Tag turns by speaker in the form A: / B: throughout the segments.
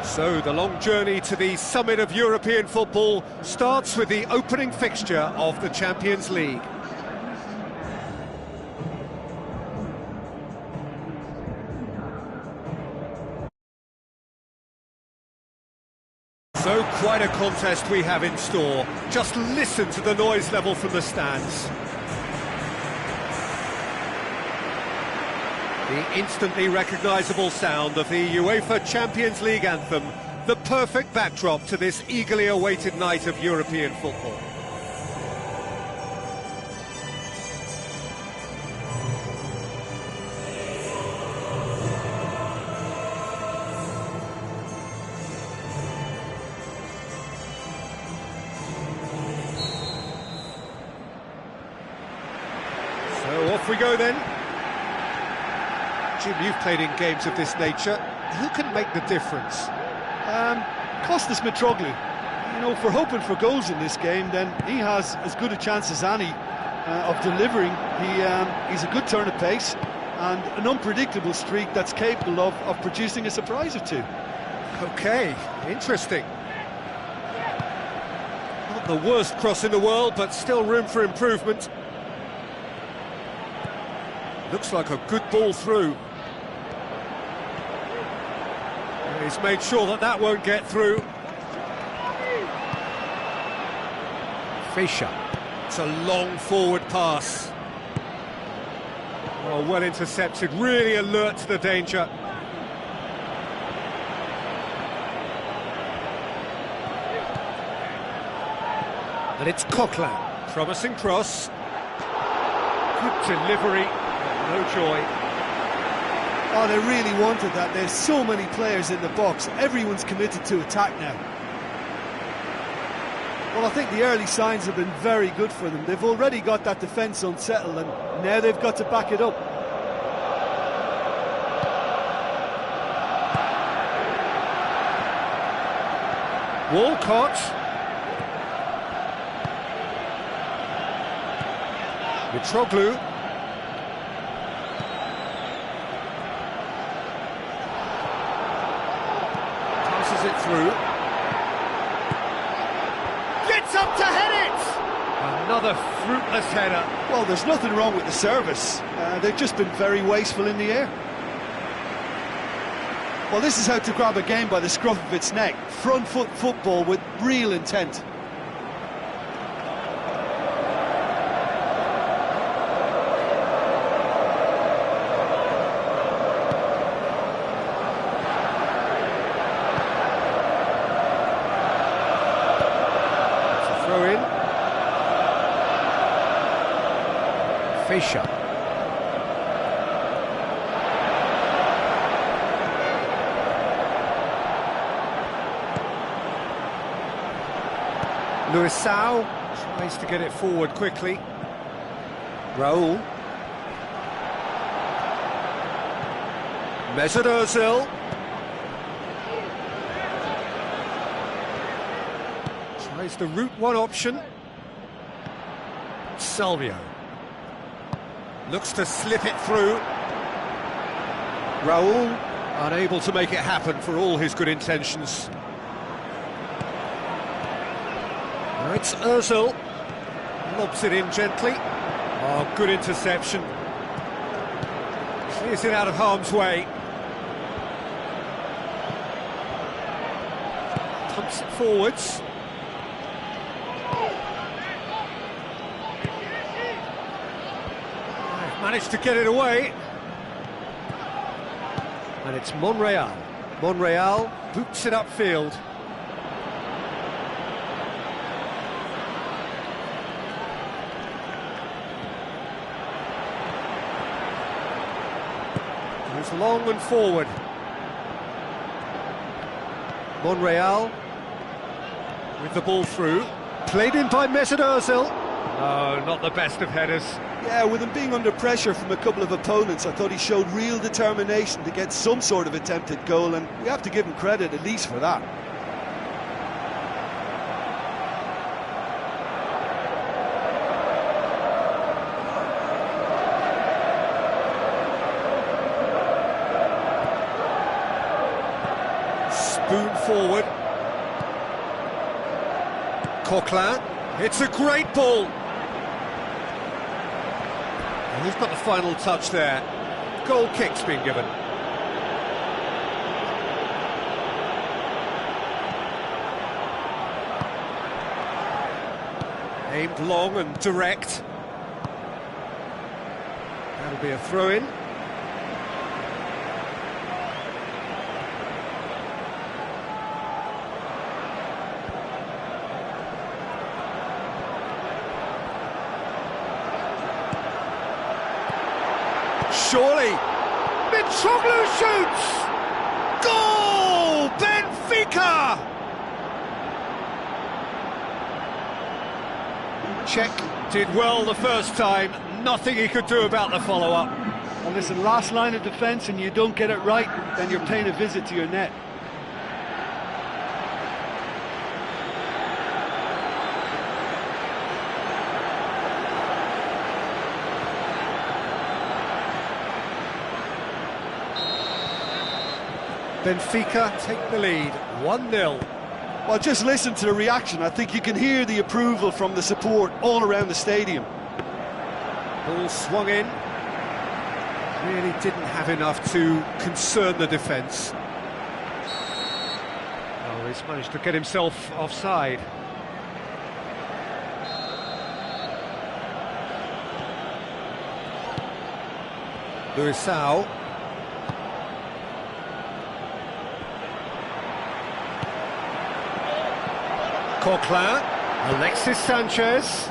A: So the long journey to the summit of European football starts with the opening fixture of the Champions League. So quite a contest we have in store. Just listen to the noise level from the stands. The instantly recognisable sound of the UEFA Champions League anthem, the perfect backdrop to this eagerly awaited night of European football. So off we go then. Jim, you've played in games of this nature. Who can make the difference?
B: Costas Mitroglou. You know, for hoping for goals in this game, then he has as good a chance as any of delivering. He's a good turn of pace and an unpredictable streak that's capable of producing a surprise or two.
A: Okay, interesting. Not the worst cross in the world, but still room for improvement. Looks like a good ball through. He's made sure that that won't get through. Fischer. It's a long forward pass. Oh, well intercepted, really alert to the danger. And it's Coquelin. Promising cross. Good delivery. No joy.
B: Oh, they really wanted that. There's so many players in the box. Everyone's committed to attack now. Well, I think the early signs have been very good for them. They've already got that defence unsettled, and now they've got to back it up.
A: Walcott. Mitroglou. It through. Gets up to head it! Another fruitless header.
B: Well, there's nothing wrong with the service. They've just been very wasteful in the air. Well, this is how to grab a game by the scruff of its neck. Front foot football with real intent.
A: Fischer. Luisao tries to get it forward quickly. Raul. Mesut Ozil. Tries the route one option. Salvio. Looks to slip it through. Raul, unable to make it happen for all his good intentions. Now it's Ozil. Lobs it in gently. Oh, good interception. Clears it out of harm's way. Pumps it forwards. Managed to get it away. And it's Monreal. Monreal boots it upfield. Goes long and forward. Monreal with the ball through. Played in by Mesut Ozil. No, not the best of headers.
B: Yeah, with him being under pressure from a couple of opponents, I thought he showed real determination to get some sort of attempted goal, and we have to give him credit at least for that.
A: Spoon forward. Coquelin. It's a great ball. And he's got the final touch there. Goal kick's been given. Aimed long and direct. That'll be a throw-in. Surely, Mitroglou shoots! Goal! Benfica! Czech did well the first time, nothing he could do about the follow-up.
B: Well, listen, last line of defence and you don't get it right, then you're paying a visit to your net.
A: Benfica take the lead, 1-0.
B: Well, just listen to the reaction. I think you can hear the approval from the support all around the stadium.
A: Ball swung in. Really didn't have enough to concern the defence. Oh, he's managed to get himself offside. Luisao. Coquelin, Alexis Sanchez,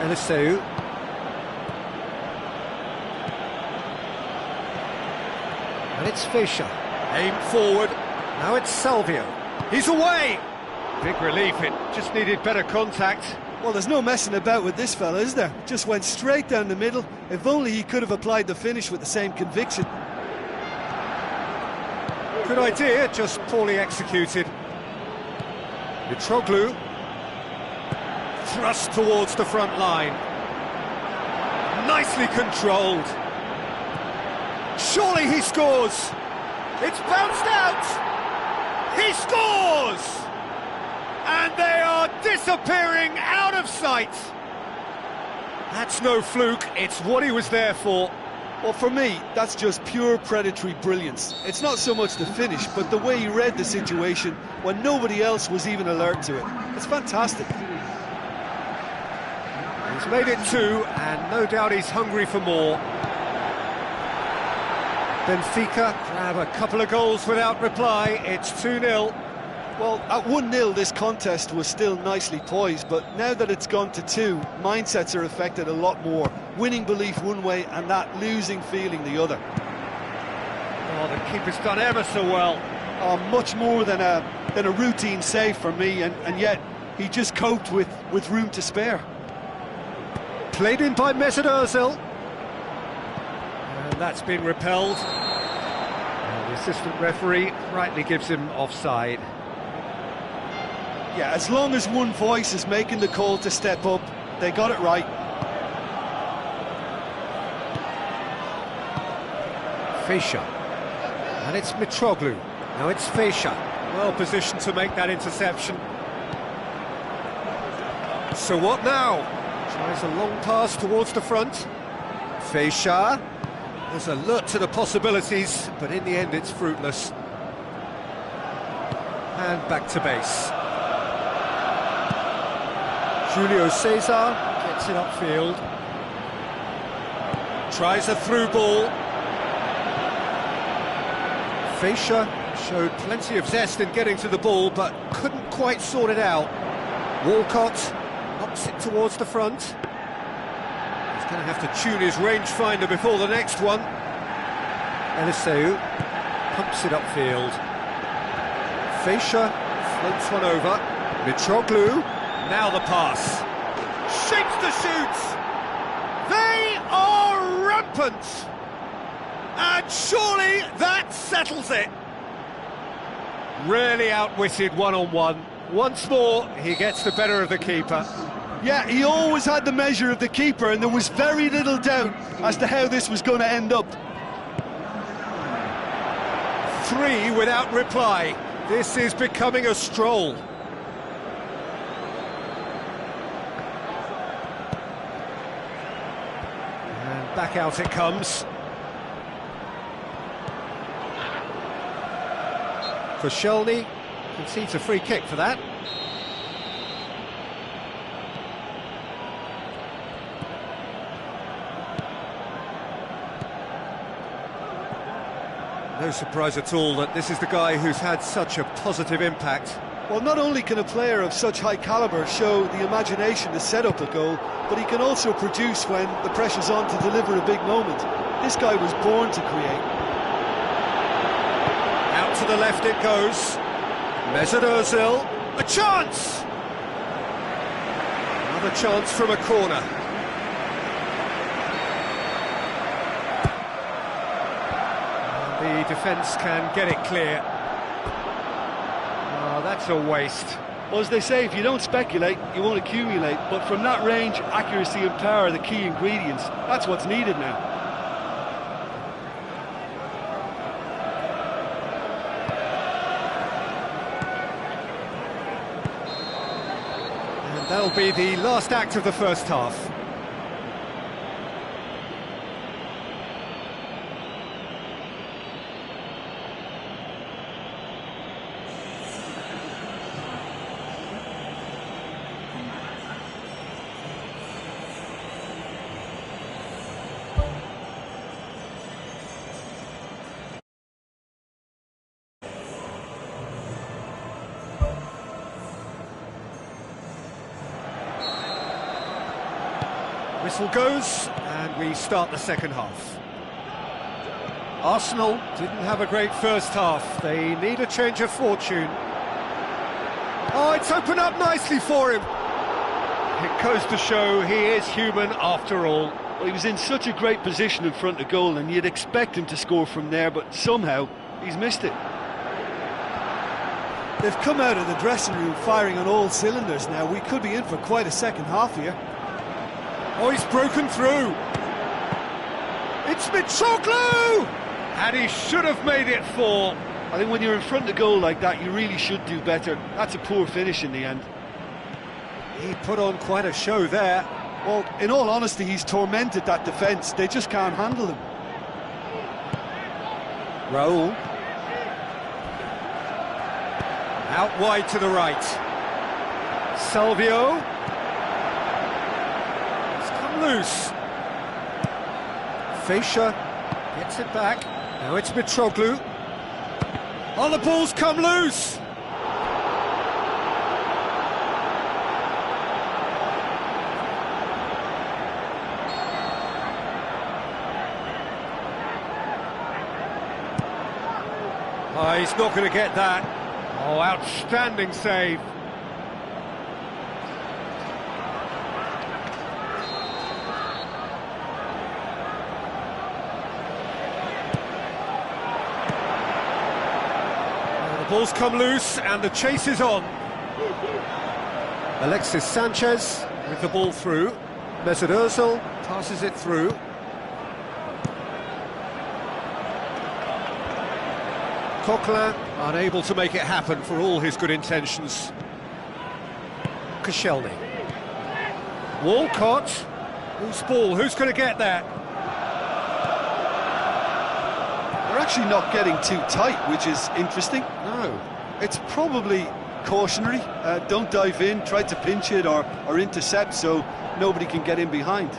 A: Eliseu, and it's Fischer, aimed forward, now it's Salvio, he's away! Big relief, it just needed better contact.
B: Well, there's no messing about with this fella, is there? Just went straight down the middle. If only he could have applied the finish with the same conviction.
A: Good idea, just poorly executed. Mitroglou, thrust towards the front line. Nicely controlled. Surely he scores. It's bounced out. He scores! And they are disappearing out of sight. That's no fluke, it's what he was there for.
B: Well, for me, that's just pure predatory brilliance. It's not so much the finish, but the way he read the situation when nobody else was even alert to it. It's fantastic.
A: He's made it 2, and no doubt he's hungry for more. Benfica grab a couple of goals without reply. It's 2-0.
B: Well, at 1-0 this contest was still nicely poised, but now that it's gone to 2, mindsets are affected a lot more. Winning belief one way and that losing feeling the other.
A: Oh, the keeper's done ever so well.
B: Oh, much more than a routine save for me, and yet he just coped with room to spare.
A: Played in by Mesut Ozil. And that's been repelled. And the assistant referee rightly gives him offside.
B: Yeah, as long as one voice is making the call to step up, they got it right.
A: Fischer. And it's Mitroglou. Now it's Fischer. Well positioned to make that interception. So what now? Tries a long pass towards the front. Fischer. There's alert to the possibilities, but in the end it's fruitless. And back to base. Julio Cesar gets it upfield. Tries a through ball. Fischer showed plenty of zest in getting to the ball, but couldn't quite sort it out. Walcott knocks it towards the front. He's going to have to tune his rangefinder before the next one. Eliseu pumps it upfield. Fischer floats one over. Mitroglou, now the pass. Shapes the shoots! They are rampant! And surely that settles it. Really outwitted one-on-one. Once more, he gets the better of the keeper.
B: Yeah, he always had the measure of the keeper, and there was very little doubt as to how this was going to end up.
A: 3 without reply. This is becoming a stroll. And back out it comes. Koscielny concedes a free kick for that. No surprise at all that this is the guy who's had such a positive impact.
B: Well, not only can a player of such high calibre show the imagination to set up a goal, but he can also produce when the pressure's on to deliver a big moment. This guy was born to create.
A: Out to the left it goes. Mesut Ozil, a chance! Another chance from a corner. And the defence can get it clear. Oh, that's a waste.
B: Well, as they say, if you don't speculate, you won't accumulate. But from that range, accuracy and power are the key ingredients. That's what's needed now.
A: That'll be the last act of the first half. Whistle goes, and we start the second half. Arsenal didn't have a great first half. They need a change of fortune. Oh, it's opened up nicely for him. It goes to show he is human after all.
B: Well, he was in such a great position in front of goal, and you'd expect him to score from there, but somehow he's missed it. They've come out of the dressing room firing on all cylinders now. We could be in for quite a second half here.
A: Oh, he's broken through. It's Mitroglou! And he should have made it 4.
B: I think when you're in front of goal like that, you really should do better. That's a poor finish in the end.
A: He put on quite a show there.
B: Well, in all honesty, he's tormented that defence. They just can't handle him.
A: Raul. Out wide to the right. Salvio. Loose. Fischer gets it back. Now it's Mitroglou. Oh, the ball's come loose. Oh, he's not going to get that. Oh, outstanding save. Ball's come loose and the chase is on. Alexis Sanchez with the ball through. Mesut Ozil passes it through. Coquelin unable to make it happen for all his good intentions. Koscielny. Walcott. Whose ball? Who's going to get that?
B: They're actually not getting too tight, which is interesting.
A: No.
B: It's probably cautionary. Don't dive in, try to pinch it or intercept so nobody can get in behind.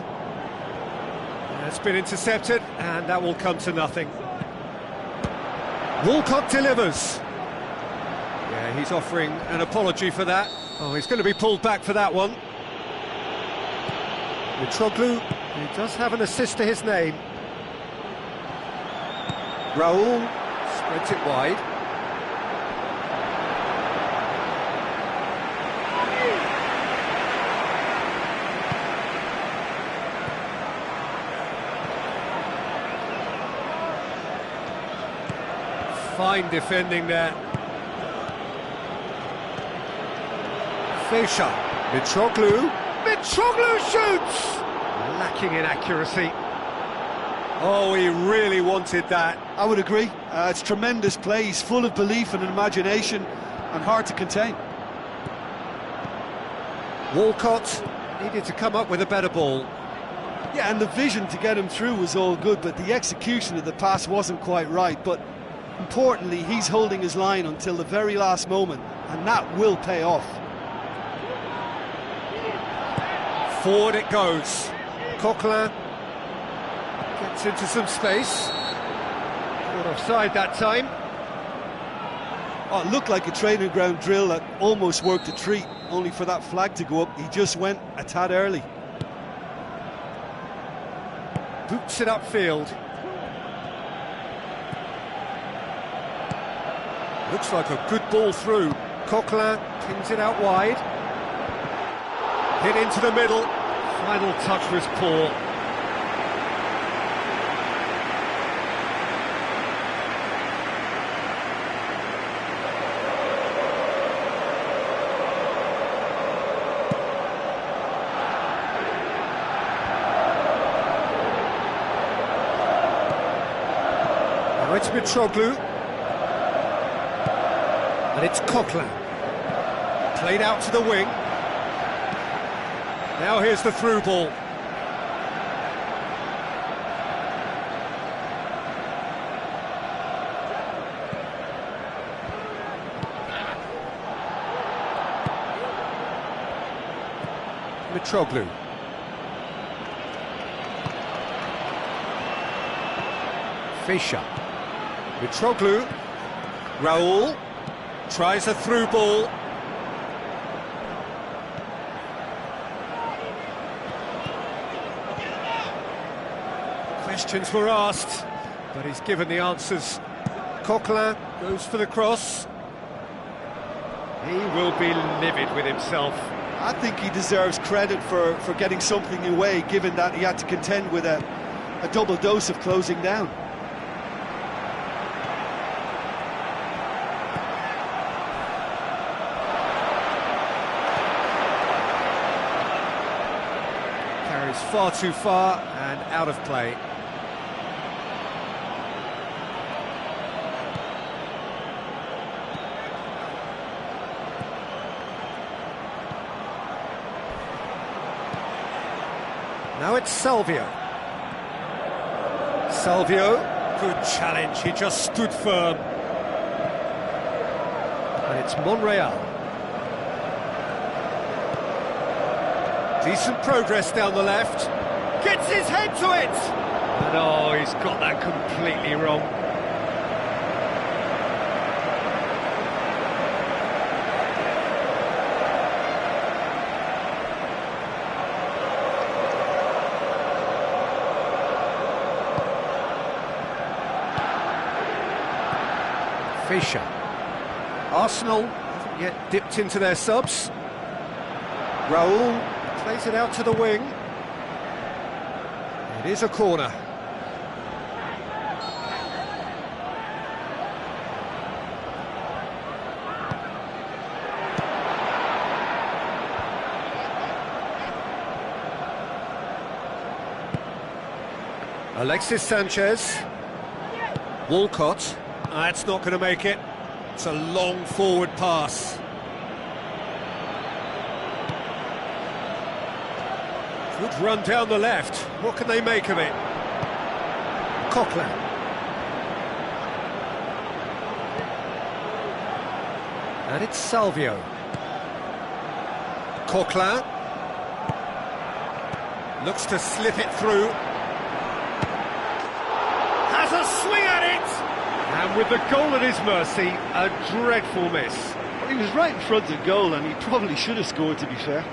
A: That's been intercepted, and that will come to nothing. Walcott delivers. Yeah, he's offering an apology for that. Oh, he's going to be pulled back for that one. Mitroglou, he does have an assist to his name. Raul spreads it wide. Fine defending there. Fischer. Mitroglou. Mitroglou shoots! Lacking in accuracy. Oh, he really wanted that.
B: I would agree. It's tremendous play. He's full of belief and imagination and hard to contain.
A: Walcott needed to come up with a better ball.
B: Yeah, and the vision to get him through was all good, but the execution of the pass wasn't quite right. But importantly, he's holding his line until the very last moment, and that will pay off.
A: Forward it goes. Coquelin gets into some space. Caught offside that time.
B: Oh, it looked like a training ground drill that almost worked a treat, only for that flag to go up. He just went a tad early.
A: Boots it upfield. Looks like a good ball through. Coquelin pins it out wide. Hit into the middle. Final touch was poor. Now it's Mitroglou. And it's Coquelin. Played out to the wing. Now here's the through ball. Mitroglou. Fischer. Mitroglou. Raul tries a through ball. Questions were asked, but he's given the answers. Coquelin goes for the cross. He will be livid with himself.
B: I think he deserves credit for getting something away, given that he had to contend with a double dose of closing down.
A: Carries far too far and out of play. Now it's Salvio. Salvio, good challenge, he just stood firm. And it's Monreal. Decent progress down the left. Gets his head to it! And oh, he's got that completely wrong. Fischer. Arsenal haven't yet dipped into their subs. Raul plays it out to the wing. It is a corner. Alexis Sanchez. Walcott. That's not going to make it. It's a long forward pass. Good run down the left. What can they make of it? Coquelin. And it's Salvio. Coquelin. Looks to slip it through. has a swing at it! And with the goal at his mercy, a dreadful miss.
B: Well, he was right in front of goal and he probably should have scored, to be fair.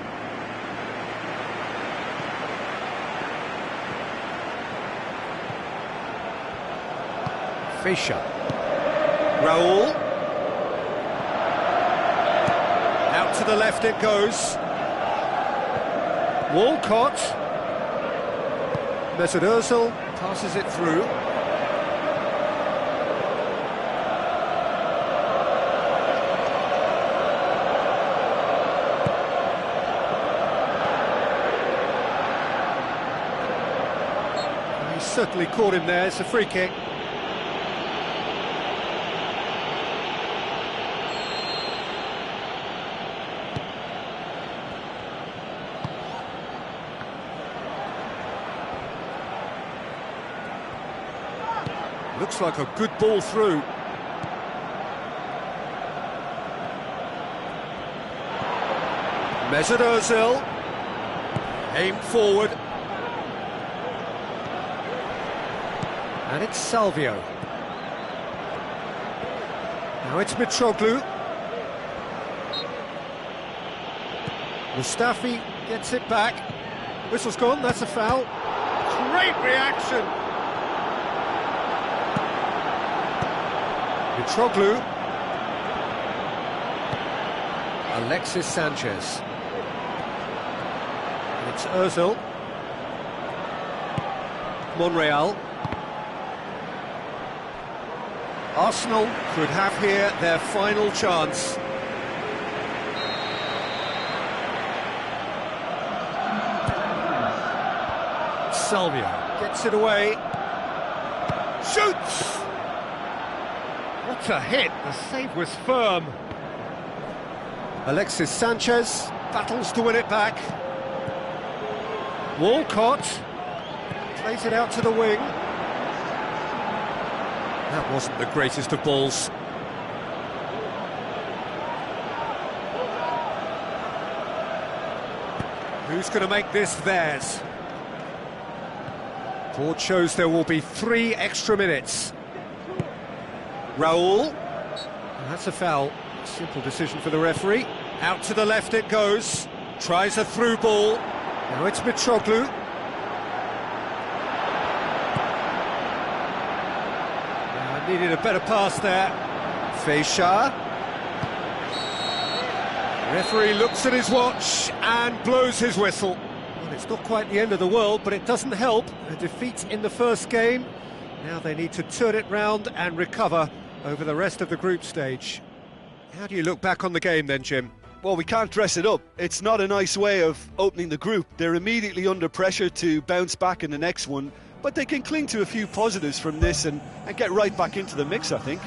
A: Fischer. Raul. Out to the left it goes. Walcott. Mesut Ozil passes it through. He's certainly caught him there, it's a free kick. Looks like a good ball through. Mesut Ozil. Aimed forward. And it's Salvio. Now it's Mitroglou. Mustafi gets it back. Whistle's gone, that's a foul. Great reaction. Mitroglou. Alexis Sanchez. And it's Ozil. Monreal. Arsenal could have here their final chance. Salvio gets it away. Shoots! What a hit, the save was firm. Alexis Sanchez battles to win it back. Walcott plays it out to the wing. That wasn't the greatest of balls. Who's going to make this theirs? Board shows there will be 3 extra minutes. Raul. That's a foul. Simple decision for the referee. Out to the left it goes. Tries a through ball. Now it's Mitroglou. Needed a better pass there. Fischer. Referee looks at his watch and blows his whistle. Well, it's not quite the end of the world, but it doesn't help. A defeat in the first game. Now they need to turn it round and recover over the rest of the group stage. How do you look back on the game then, Jim?
B: Well, we can't dress it up. It's not a nice way of opening the group. They're immediately under pressure to bounce back in the next one, but they can cling to a few positives from this and get right back into the mix, I think.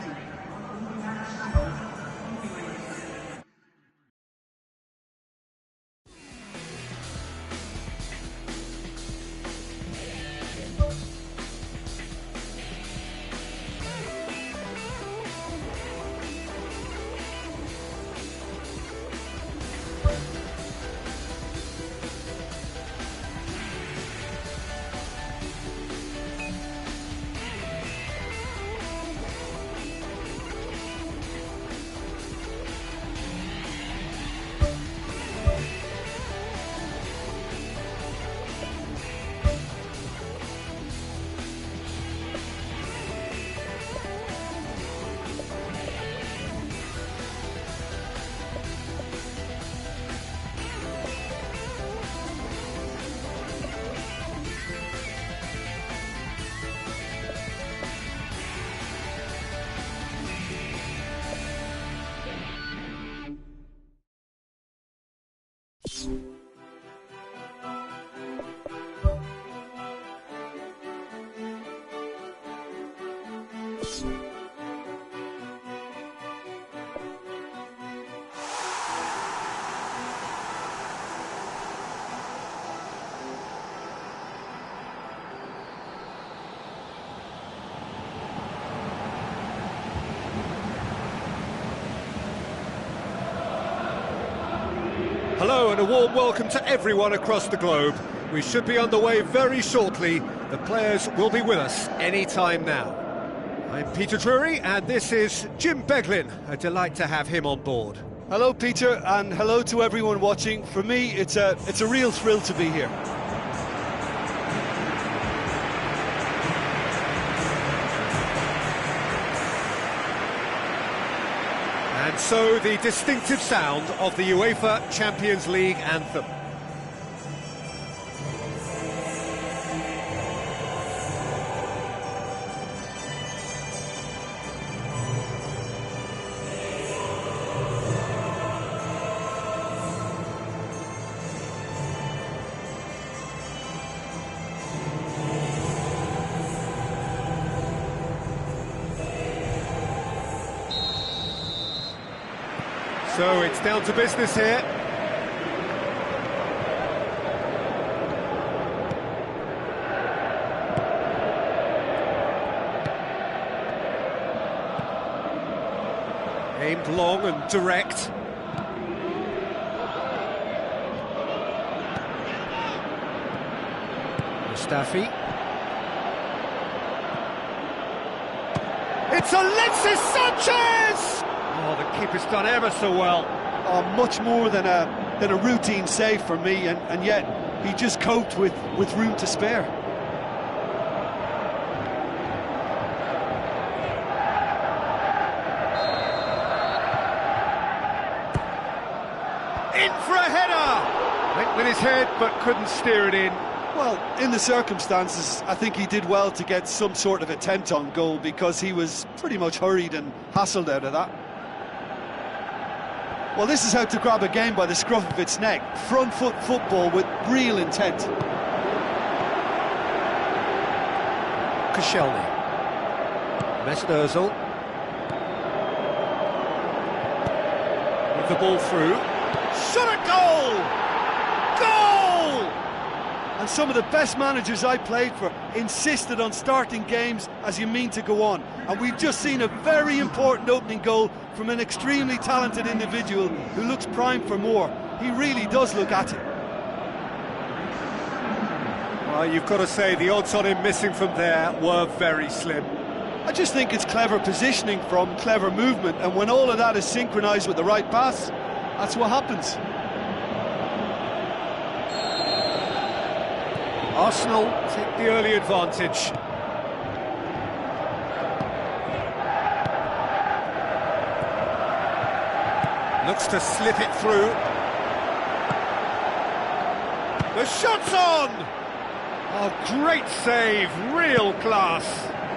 A: Hello and a warm welcome to everyone across the globe. We should be underway very shortly The players will be with us any time now. I'm Peter Drury, and this is Jim Beglin. A delight to have him on board.
B: Hello, Peter, and hello to everyone watching. For me, it's a real thrill to be here.
A: And so the distinctive sound of the UEFA Champions League anthem. So it's down to business here. Aimed long and direct. Mustafi. It's Alexis Sanchez! Oh, the keeper's done ever so well.
B: Oh, much more than a routine save for me, and yet he just coped with room to spare.
A: In for a header! Went with his head, but couldn't steer it in.
B: Well, in the circumstances, I think he did well to get some sort of attempt on goal, because he was pretty much hurried and hassled out of that. Well, this is how to grab a game by the scruff of its neck. Front foot football with real intent.
A: Koscielny. Mesut Ozil. With the ball through. Shot a goal! Goal!
B: And some of the best managers I played for insisted on starting games as you mean to go on. And we've just seen a very important opening goal from an extremely talented individual who looks primed for more. He really does look at it.
A: Well, you've got to say the odds on him missing from there were very slim.
B: I just think it's clever positioning from clever movement, and when all of that is synchronised with the right pass, that's what happens.
A: Arsenal take the early advantage. Looks to slip it through. The shot's on! Oh, great save, real class.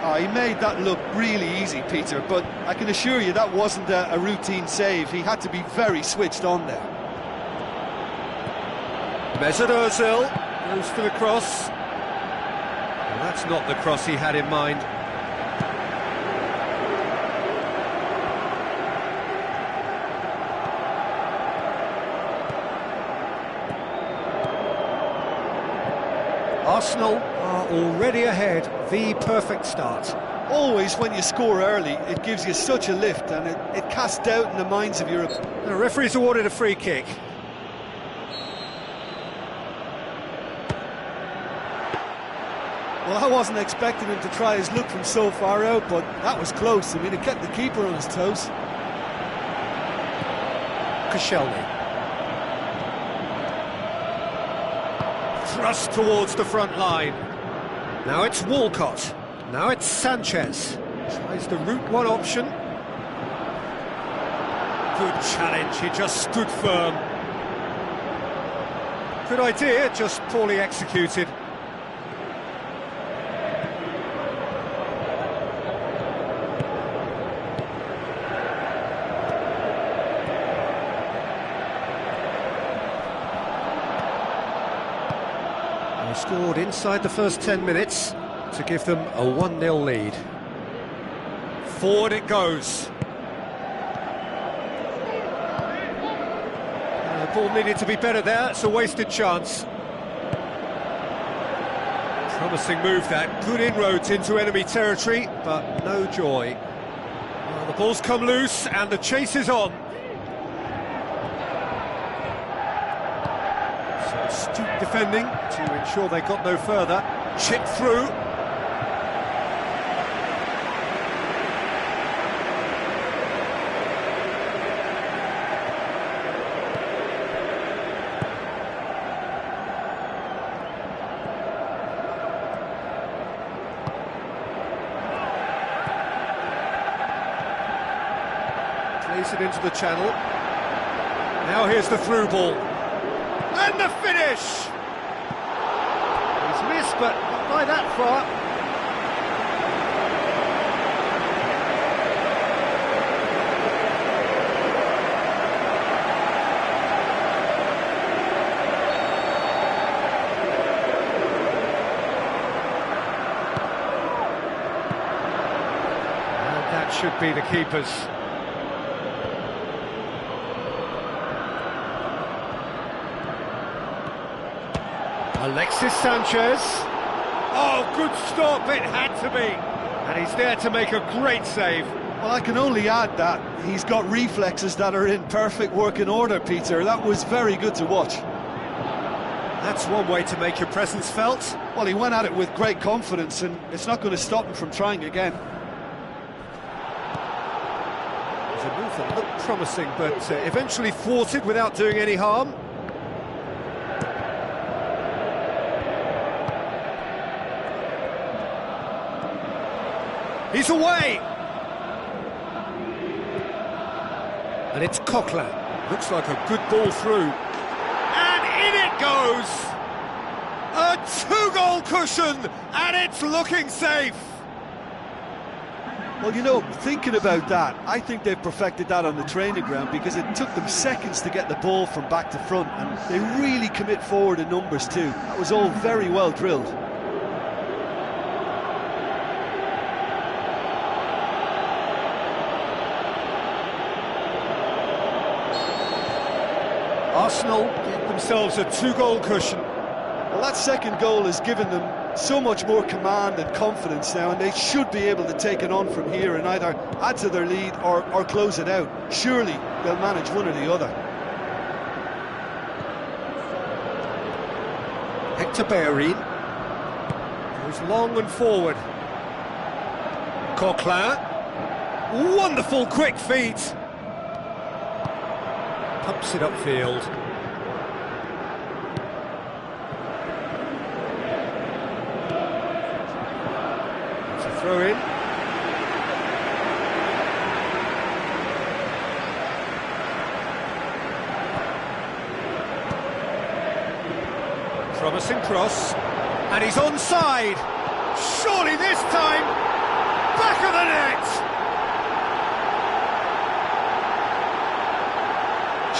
B: Oh, he made that look really easy, Peter, but I can assure you that wasn't a routine save. He had to be very switched on there.
A: Mesut Ozil goes for the cross. Well, that's not the cross he had in mind. Arsenal are already ahead, the perfect start.
B: Always when you score early, it gives you such a lift, and it casts doubt in the minds of your opponent.
A: The referee's awarded a free kick.
B: Well, I wasn't expecting him to try his luck from so far out, but that was close. I mean, it kept the keeper on his toes.
A: Koscielny. Thrust towards the front line. Now it's Walcott. Now it's Sanchez. Tries the route one option. Good challenge, he just stood firm. Good idea, just poorly executed. They scored inside the first 10 minutes to give them a 1-0 lead. Forward it goes. The ball needed to be better there, it's a wasted chance. Promising move that, good inroads into enemy territory, but no joy. Well, the ball's come loose and the chase is on. So astute defending to ensure they got no further. Chip through. Plays it into the channel. Now here's the through ball. And the finish! He's missed, but not by that far. And that should be the keeper's. Alexis Sanchez. Oh, good stop, it had to be. And he's there to make a great save.
B: Well, I can only add that he's got reflexes that are in perfect working order, Peter. That was very good to watch.
A: That's one way to make your presence felt.
B: Well, he went at it with great confidence, and it's not going to stop him from trying again.
A: It was a move that looked promising, but eventually thwarted without doing any harm. He's away! And it's Coquelin. Looks like a good ball through. And in it goes! A two-goal cushion, and it's looking safe!
B: Well, you know, thinking about that, I think they've perfected that on the training ground because it took them seconds to get the ball from back to front, and they really commit forward in numbers too. That was all very well drilled.
A: Arsenal get themselves a two-goal cushion.
B: Well, that second goal has given them so much more command and confidence now, and they should be able to take it on from here and either add to their lead or close it out. Surely they'll manage one or the other.
A: Hector Bellerin goes long and forward. Coquelin, wonderful quick feet. Pumps it upfield. It's a throw in. Promising cross. And he's onside. Surely this time, back of the net.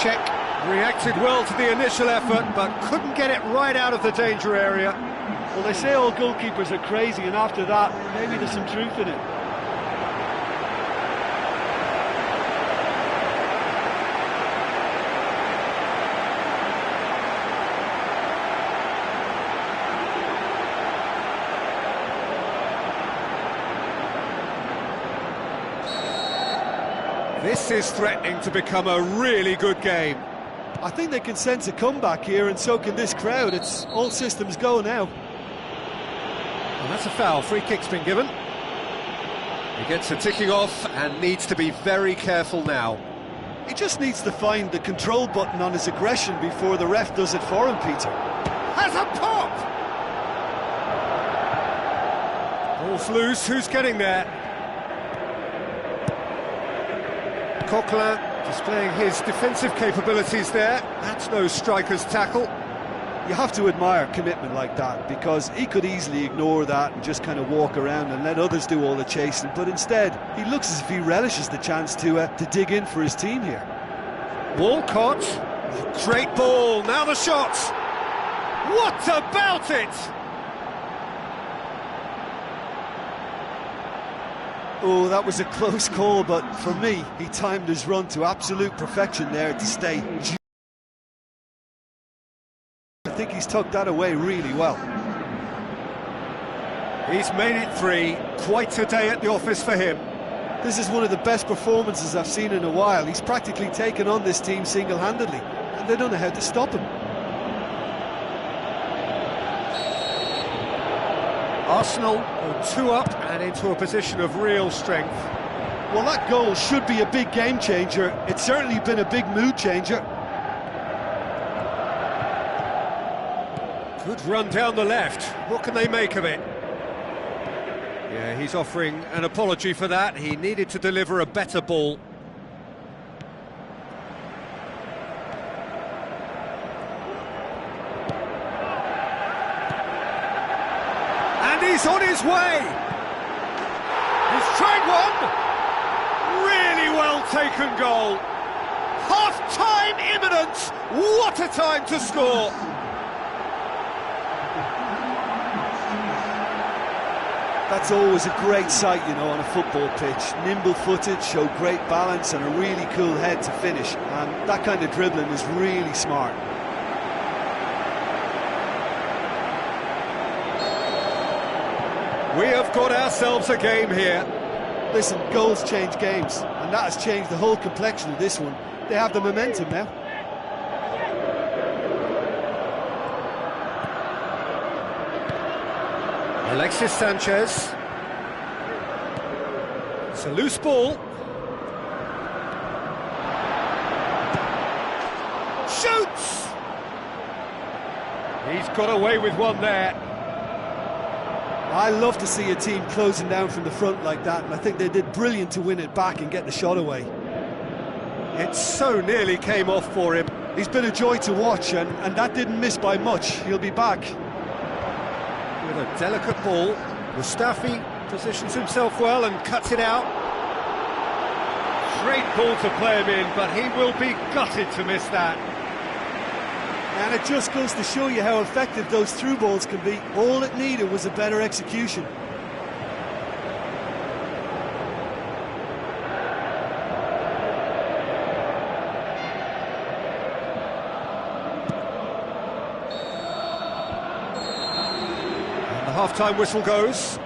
A: Czech reacted well to the initial effort, but couldn't get it right out of the danger area.
B: Well, they say all goalkeepers are crazy, and after that, maybe there's some truth in it.
A: This is threatening to become a really good game.
B: I think they can sense a comeback here, and so can this crowd. It's all systems go now.
A: Well, that's a foul. Free kick's been given. He gets a ticking off and needs to be very careful now.
B: He just needs to find the control button on his aggression before the ref does it for him, Peter.
A: Has a pop! Ball's loose. Who's getting there? Coquelin displaying his defensive capabilities there. That's no striker's tackle.
B: You have to admire commitment like that, because he could easily ignore that and just kind of walk around and let others do all the chasing, but instead he looks as if he relishes the chance to dig in for his team here.
A: Walcott, great ball, now the shot! What about it?
B: Oh, that was a close call, but for me, he timed his run to absolute perfection there to stay. I think he's tucked that away really well.
A: He's made it three. Quite a day at the office for him.
B: This is one of the best performances I've seen in a while. He's practically taken on this team single-handedly, and they don't know how to stop him.
A: And the ball is in. It's a throw in. And it's Coquelin. And he's onside. Surely this time, back of the net. Well, they say all goalkeepers are crazy, and after that, maybe there's some truth in it.
B: Well, I can only add that he's got reflexes that are in perfect working order, Peter. That was very good to watch.
A: He's made it three. Quite a day at the office for him. This is one of the best performances I've seen in a while. Arsenal go 2 up and into a position of real strength.
B: Well, that goal should be a big game changer. It's certainly been a big mood changer.
A: Good run down the left. What can they make of it? Yeah, he's offering an apology for that. He needed to deliver a better ball. And he's on his way. He's tried one. Really well taken goal. Half-time imminent. What a time to score.
B: That's always a great sight, you know, on a football pitch. Nimble-footed, show great balance and a really cool head to finish. And that kind of dribbling is really smart.
A: We have got ourselves a game here.
B: Listen, goals change games, and that has changed the whole complexion of this one. They have the momentum now.
A: Alexis Sanchez. It's a loose ball. Shoots! He's got away with one there.
B: I love to see a team closing down from the front like that, and I think they did brilliant to win it back and get the shot away.
A: It so nearly came off for him.
B: He's been a joy to watch, and that didn't miss by much. He'll be back.
A: With a delicate ball, Mustafi positions himself well and cuts it out. Great ball to play him in, but he will be gutted to miss that.
B: And it just goes to show you how effective those through balls can be. All it needed was a better execution.
A: And the half-time whistle goes.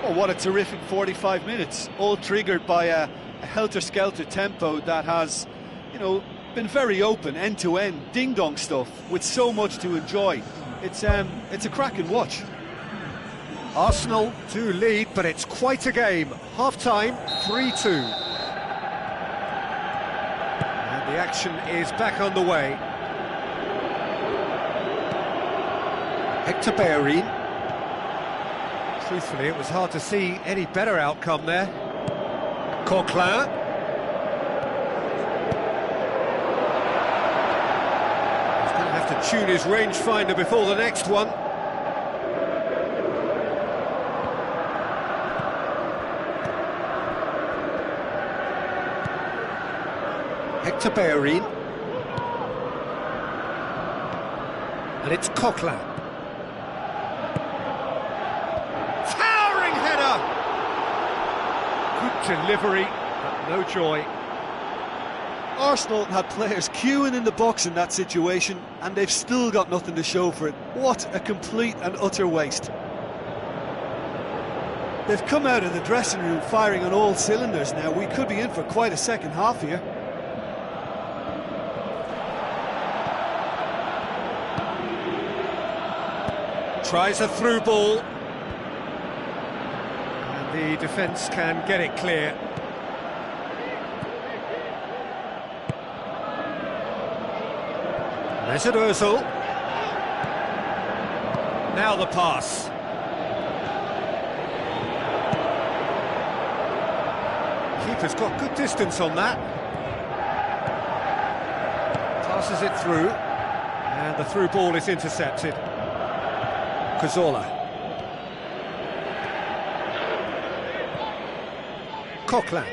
B: Oh, what a terrific 45 minutes. All triggered by a helter-skelter tempo that has, you know, been very open, end-to-end, ding-dong stuff, with so much to enjoy. It's a cracking watch.
A: Arsenal do lead, but it's quite a game. Half-time, 3-2. And the action is back on the way. Hector Bellerin. Truthfully, it was hard to see any better outcome there. Coquelin. To tune his rangefinder before the next one. Hector Bellerin. And it's Coquelin. Towering header! Good delivery, but no joy.
B: Arsenal had players queuing in the box in that situation, and they've still got nothing to show for it. What a complete and utter waste. They've come out of the dressing room firing on all cylinders now. We could be in for quite a second half here.
A: Tries a through ball. And the defence can get it clear. Mesut Ozil. Now the pass. Keeper's got good distance on that. Passes it through. And the through ball is intercepted. Cazorla. Coquelin.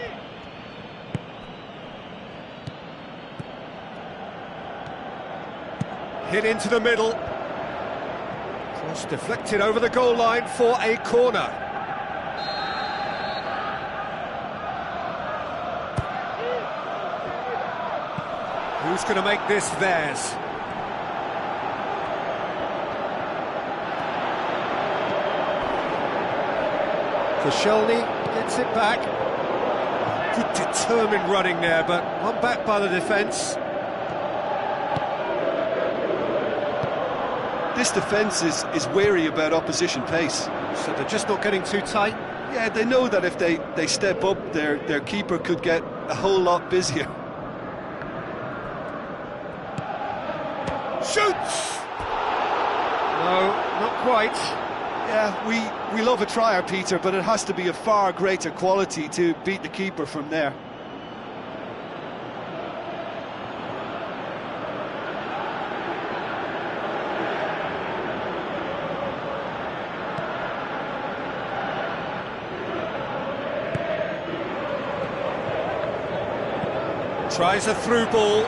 A: Hit into the middle. Cross deflected over the goal line for a corner. Who's going to make this theirs? Koscielny gets it back. Good determined running there, but one back by the defence.
B: this defence is wary about opposition pace.
A: So they're just not getting too tight?
B: Yeah, they know that if they step up, their keeper could get a whole lot busier.
A: Shoots! No, not quite.
B: Yeah, we love a trier, Peter, but it has to be a far greater quality to beat the keeper from there.
A: Tries a through ball.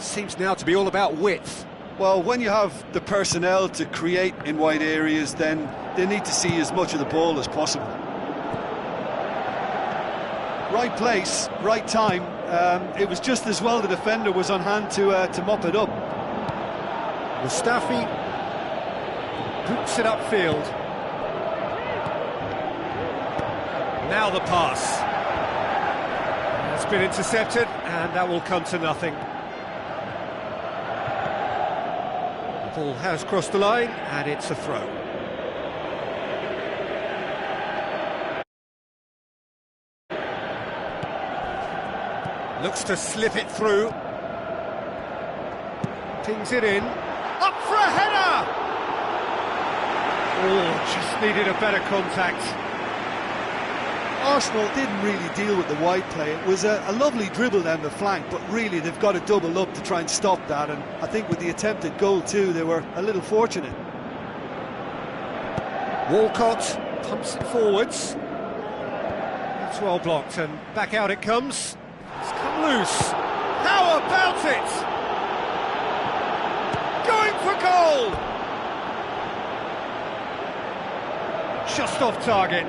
A: Seems now to be all about width.
B: Well, when you have the personnel to create in wide areas, then they need to see as much of the ball as possible. Right place, right time. It was just as well the defender was on hand to mop it up.
A: Mustafi boots it upfield. Now the pass. It's been intercepted, and that will come to nothing. The ball has crossed the line, and it's a throw. Looks to slip it through. Pings it in. Up for a header! Oh, just needed a better contact.
B: Arsenal didn't really deal with the wide play. It was a lovely dribble down the flank, but really they've got to double up to try and stop that, and I think with the attempted goal too, they were a little fortunate.
A: Walcott pumps it forwards. It's well blocked, and back out it comes. It's come loose. How about it? Going for goal! Just off target.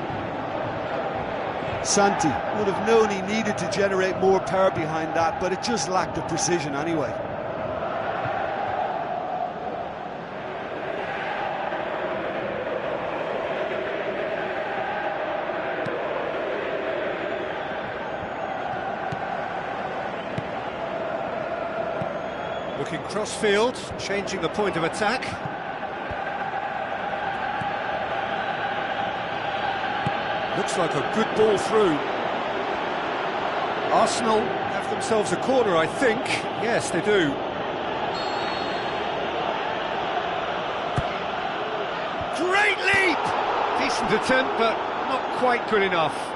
B: Santi would have known he needed to generate more power behind that, but it just lacked the precision anyway.
A: Looking cross-field, changing the point of attack. Looks like a good ball through. Arsenal have themselves a corner, I think. Yes, they do. Great leap! Decent attempt, but not quite good enough.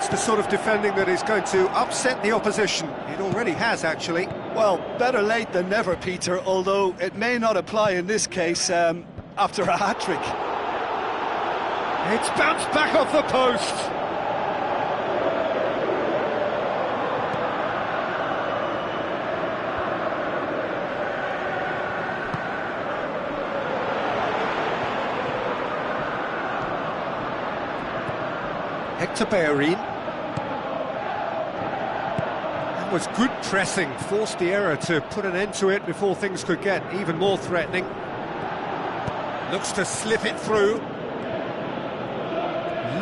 A: The sort of defending that is going to upset the opposition. It already has, actually.
B: Well, better late than never, Peter, although it may not apply in this case after a hat-trick.
A: It's bounced back off the post. Hector Bellerin. Was good pressing, forced the error to put an end to it before things could get even more threatening. Looks to slip it through.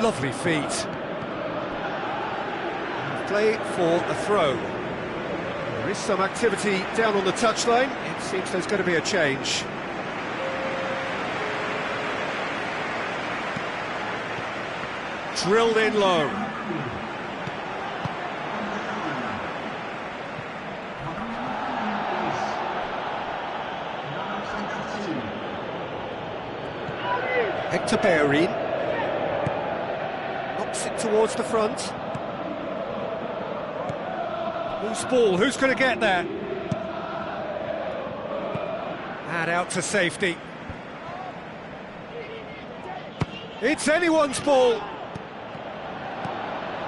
A: Lovely feet. Play for a throw. There is some activity down on the touchline. It seems there's going to be a change. Drilled in low. Hector Bellerin knocks it towards the front. Loose ball, who's going to get there? And out to safety. It's anyone's ball.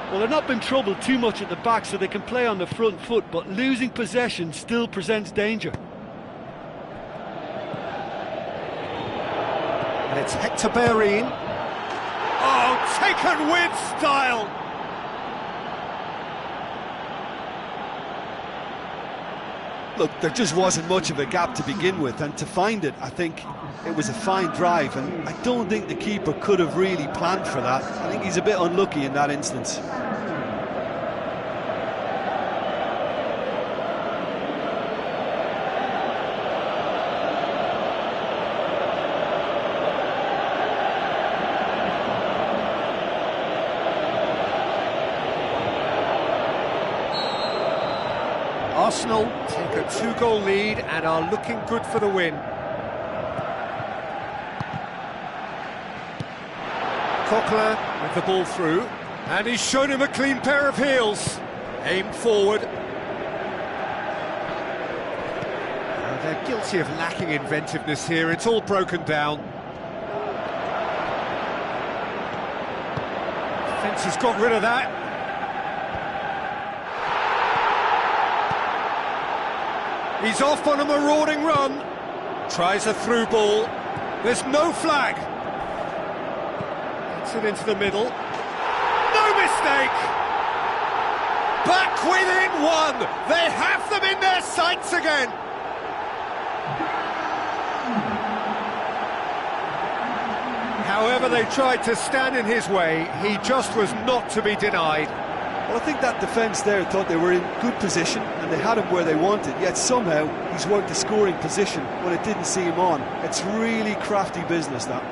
B: Well, they've not been troubled too much at the back, so they can play on the front foot, but losing possession still presents danger. And
A: it's Hector Bellerin. Oh, taken with style.
B: Look, there just wasn't much of a gap to begin with, and to find it, I think it was a fine drive, and I don't think the keeper could have really planned for that. I think he's a bit unlucky in that instance.
A: Arsenal take a 2-goal lead and are looking good for the win. Coquelin with the ball through, and he's shown him a clean pair of heels. Aimed forward. Now they're guilty of lacking inventiveness here, it's all broken down. Defence has got rid of that. He's off on a marauding run. Tries a through ball. There's no flag. Gets it into the middle. No mistake! Back within one. They have them in their sights again. However they tried to stand in his way, he just was not to be denied.
B: Well, I think that defence there thought they were in good position and they had him where they wanted, yet somehow he's worked a scoring position when it didn't see him on. It's really crafty business, that.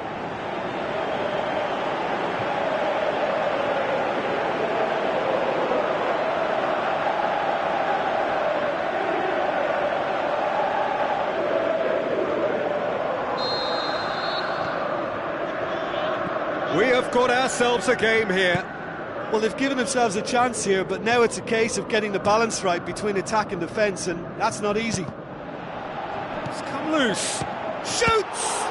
A: We have got ourselves a game here.
B: Well, they've given themselves a chance here, but now it's a case of getting the balance right between attack and defence, and that's not easy.
A: It's come loose. Shoots!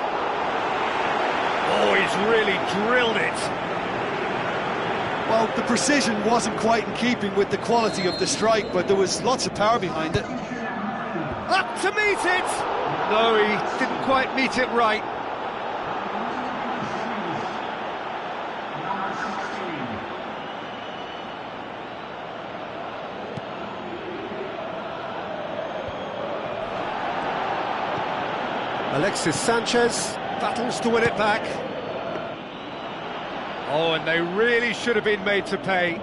A: Oh, he's really drilled it.
B: Well, the precision wasn't quite in keeping with the quality of the strike, but there was lots of power behind it.
A: Up to meet it! No, he didn't quite meet it right. Alexis Sanchez battles to win it back. Oh, and they really should have been made to pay.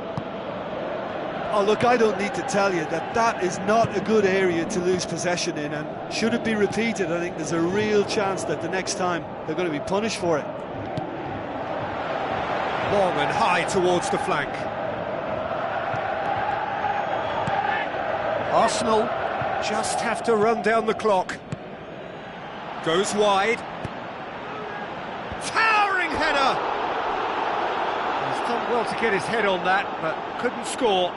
B: Oh, look, I don't need to tell you that that is not a good area to lose possession in, and should it be repeated, I think there's a real chance that the next time they're going to be punished for it.
A: Long and high towards the flank. Arsenal just have to run down the clock. Goes wide. Towering header! He's done well to get his head on that, but couldn't score.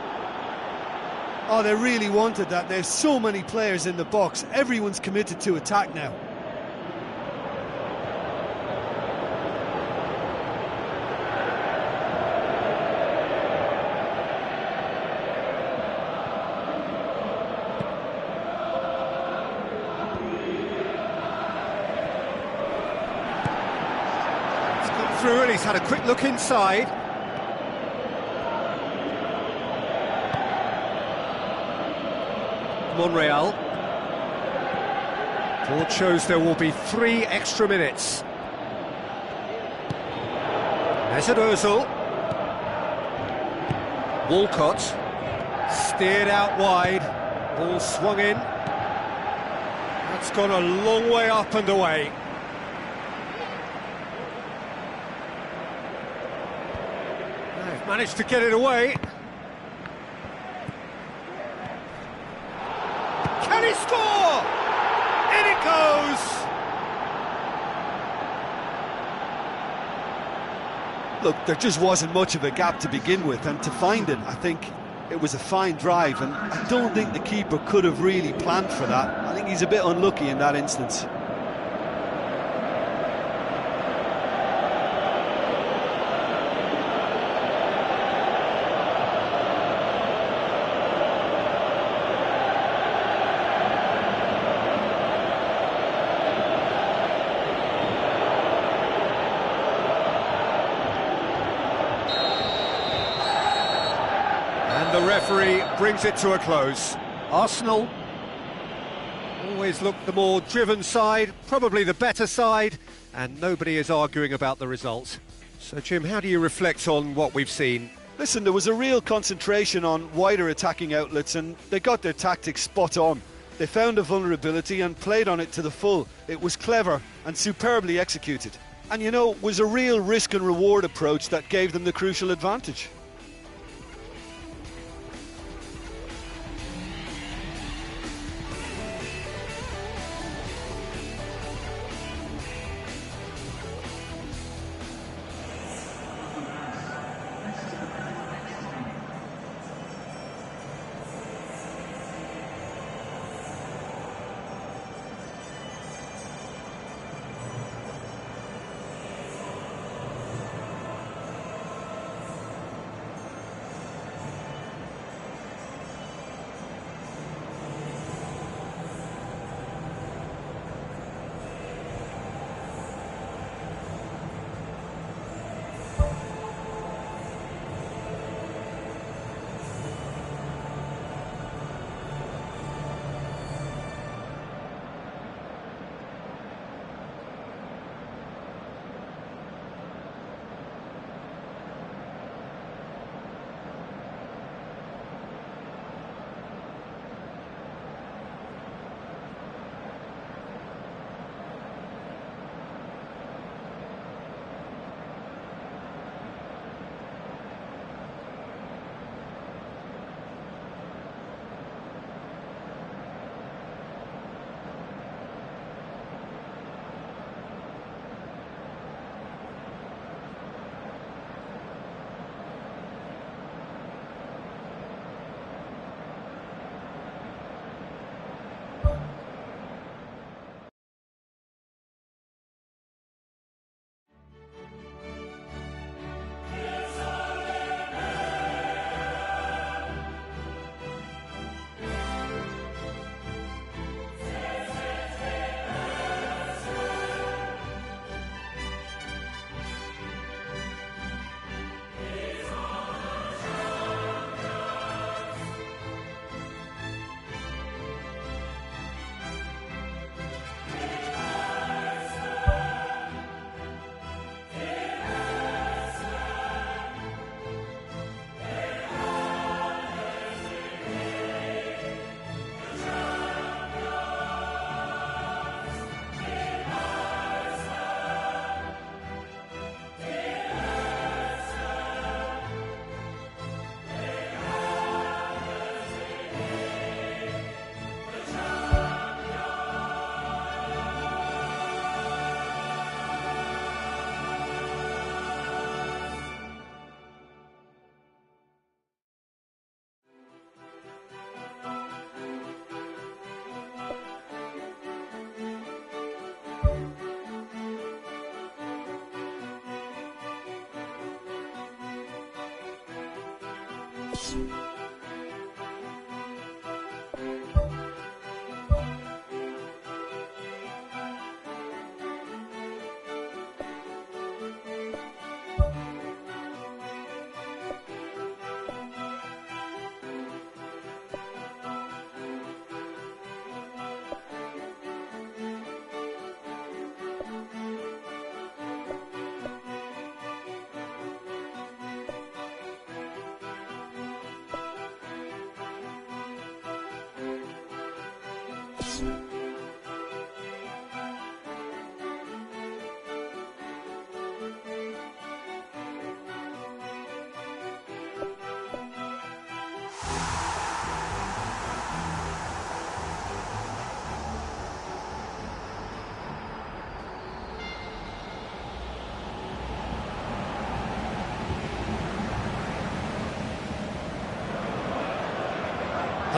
B: Oh, they really wanted that. There's so many players in the box. Everyone's committed to attack now.
A: Through, and he's had a quick look inside. Monreal. Board shows there will be 3 extra minutes. Mesut Ozil. Walcott. Steered out wide. Ball swung in. That's gone a long way up and away. They've managed to get it away. Can he score? In it goes!
B: Look, there just wasn't much of a gap to begin with, and to find it, I think it was a fine drive, and I don't think the keeper could have really planned for that. I think he's a bit unlucky in that instance.
A: the referee brings it to a close. Arsenal always look the more driven side, probably the better side, and nobody is arguing about the result. So, Jim, how do you reflect on what we've seen?
B: Listen, there was a real concentration on wider attacking outlets, and they got their tactics spot on. They found a vulnerability and played on it to the full. It was clever and superbly executed. And, you know, it was a real risk and reward approach that gave them the crucial advantage.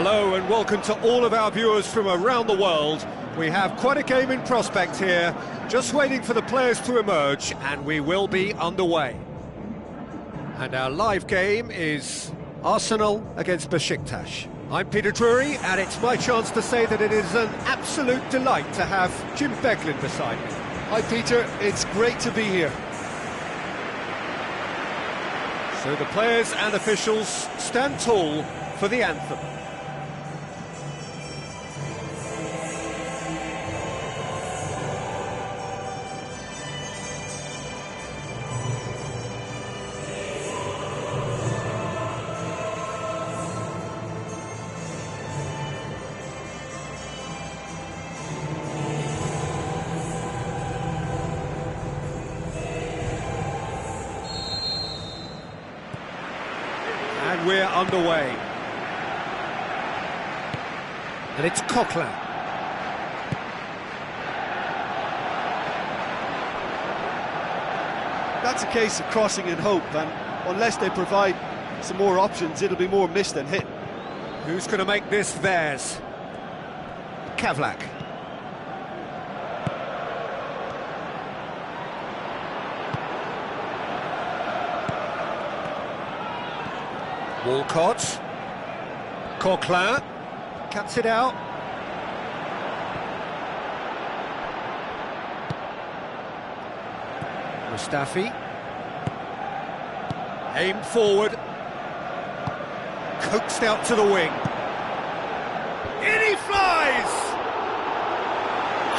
A: Hello and welcome to all of our viewers from around the world. We have quite a game in prospect here, just waiting for the players to emerge, and we will be underway. And our live game is Arsenal against Besiktas. I'm Peter Drury, and it's my chance to say that it is an absolute delight to have Jim Beglin beside me.
B: Hi Peter, it's great to be here.
A: So the players and officials stand tall for the anthem. And we're underway. And it's Coquelin.
B: That's a case of crossing in hope, and unless they provide some more options, it'll be more missed than hit.
A: Who's going to make this theirs? Kavlak. Walcott. Coquelin. Cuts it out. Mustafi. Aimed forward. Coaxed out to the wing. In he flies!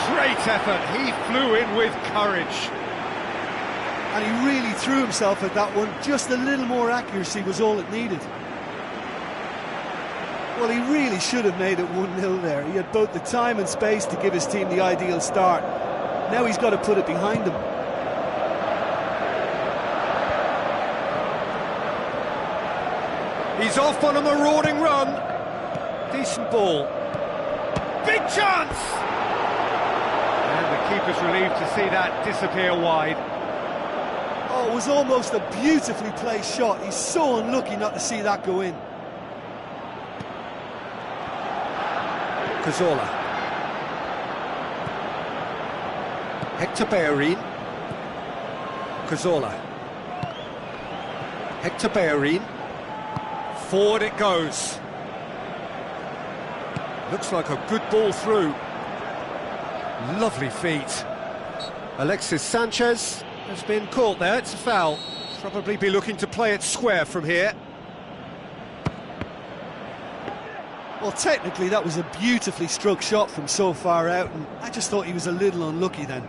A: Great effort. He flew in with courage.
B: And he really threw himself at that one. Just a little more accuracy was all it needed. Well, he really should have made it 1-0 there. He had both the time and space to give his team the ideal start. Now he's got to put it behind him.
A: He's off on a marauding run. Decent ball. Big chance! And the keeper's relieved to see that disappear wide.
B: Oh, it was almost a beautifully placed shot. He's so unlucky not to see that go in.
A: Cazorla. Hector Bellerin. Cazorla. Hector Bellerin. Forward it goes. Looks like a good ball through. Lovely feet. Alexis Sanchez has been caught there. It's a foul. Probably be looking to play it square from here.
B: Well, technically that was a beautifully struck shot from so far out, and I just thought he was a little unlucky then.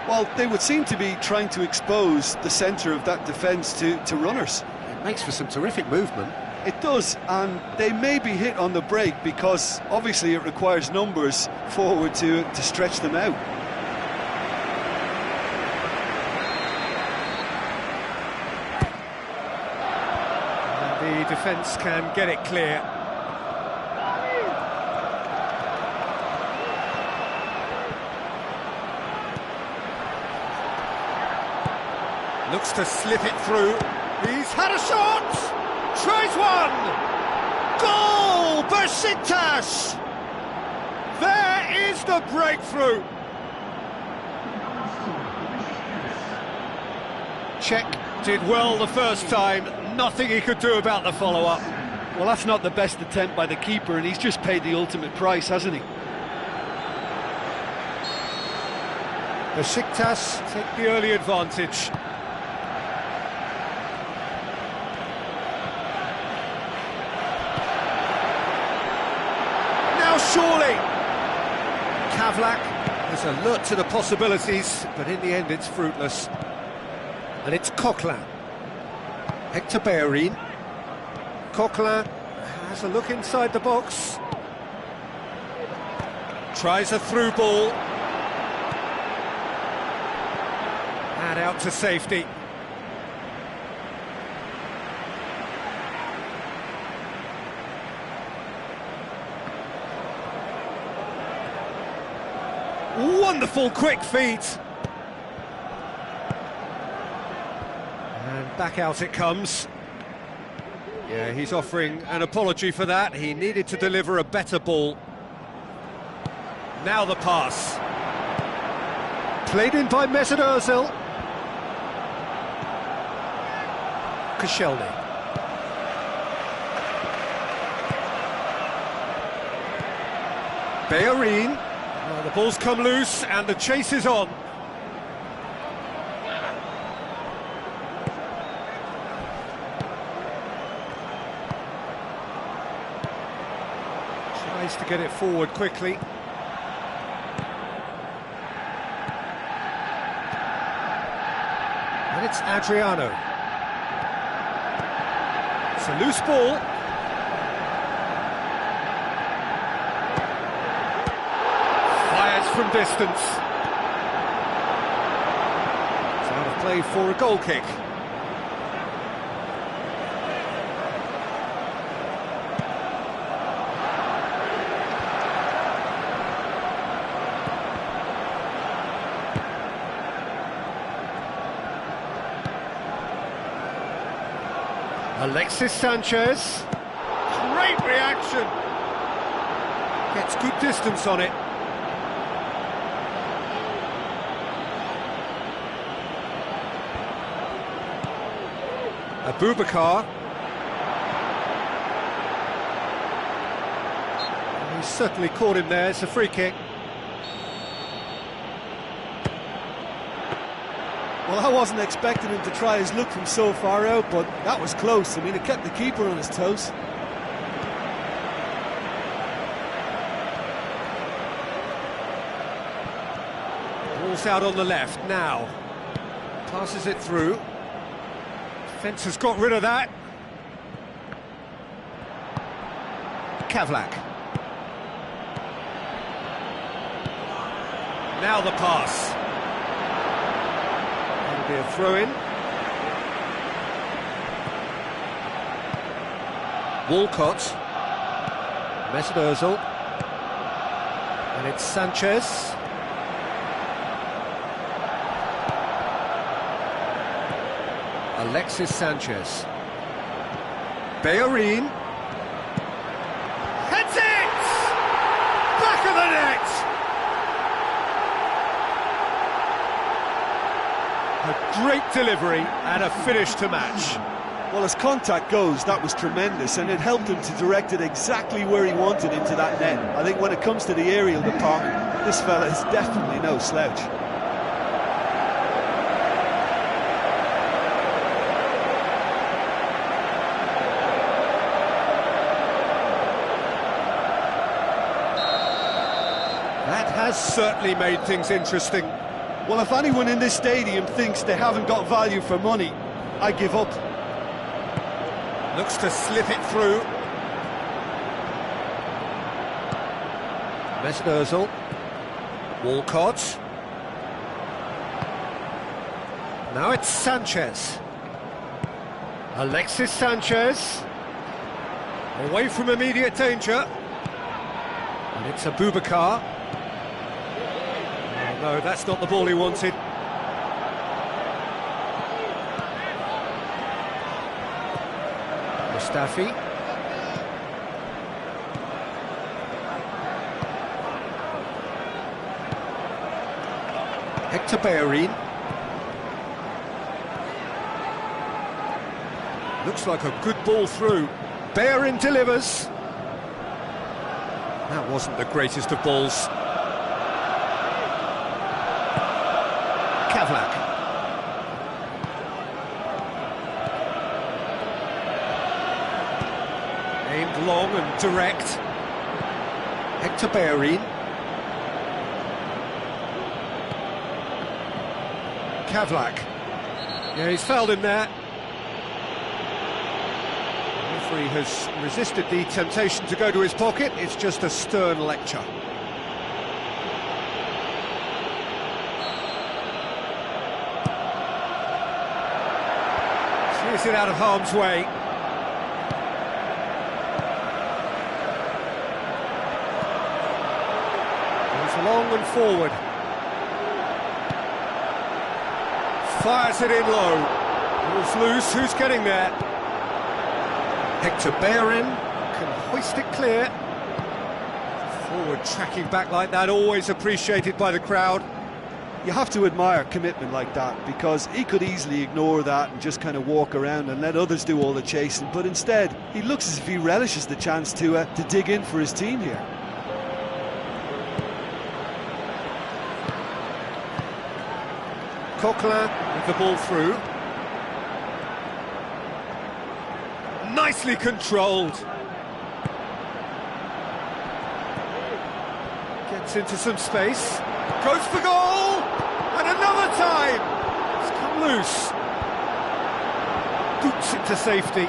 B: Well, they would seem to be trying to expose the centre of that defence to runners.
A: It makes for some terrific movement.
B: It does, and they may be hit on the break because obviously it requires numbers forward to stretch them out.
A: And the defence can get it clear. Looks to slip it through. He's had a shot! Tries one! Goal! Besiktas! There is the breakthrough! Czech did well the first time, nothing he could do about the follow-up.
B: Well, that's not the best attempt by the keeper, and he's just paid the ultimate price, hasn't he?
A: Besiktas take the early advantage. Surely! Kavlak is alert to the possibilities, but in the end it's fruitless. And it's Coquelin. Hector Bellerin. Coquelin has a look inside the box. Tries a through ball. And out to safety. Wonderful quick feet. And back out it comes. Yeah, he's offering an apology for that. He needed to deliver a better ball. Now the pass. Played in by Mesut Ozil. Koscielny. Bellerin. Well, the ball's come loose and the chase is on. Tries to get it forward quickly. And it's Adriano. It's a loose ball. Fires from distance. It's out of play for a goal kick. Alexis Sanchez, great reaction, gets good distance on it. Abubakar, he's certainly caught him there, it's a free kick.
B: Well, I wasn't expecting him to try his luck from so far out, but that was close. I mean, it kept the keeper on his toes.
A: Ball's out on the left now. Passes it through. Defence has got rid of that. Kavlak. Now the pass. Be a throw-in. Walcott. Mesut Ozil. And it's Sanchez. Alexis Sanchez. Bellerin. Heads it! Back of the net! A great delivery and a finish to match.
B: Well, as contact goes, that was tremendous, and it helped him to direct it exactly where he wanted into that net. I think when it comes to the aerial department, this fella is definitely no slouch.
A: That has certainly made things interesting.
B: Well, if anyone in this stadium thinks they haven't got value for money, I give up.
A: Looks to slip it through. Mesut Ozil. Walcott. Now it's Sanchez. Alexis Sanchez. Away from immediate danger. And it's Abubakar. No, that's not the ball he wanted. Mustafi. Hector Bellerin. Looks like a good ball through. Bellerin delivers. That wasn't the greatest of balls. Kavlak. Aimed long and direct. Hector Bellerin. Kavlak. Yeah, he's fouled him there. The referee has resisted the temptation to go to his pocket. It's just a stern lecture. Clears it out of harm's way. Goes long and forward. Fires it in low. Ball's loose, who's getting there? Hector Bellerin can hoist it clear. Forward tracking back like that, always appreciated by the crowd.
B: You have to admire commitment like that, because he could easily ignore that and just kind of walk around and let others do all the chasing, but instead he looks as if he relishes the chance to dig in for his team here.
A: Coquelin with the ball through. Nicely controlled. Gets into some space. Goes for goal! And another time! It's come loose. Boots it to safety.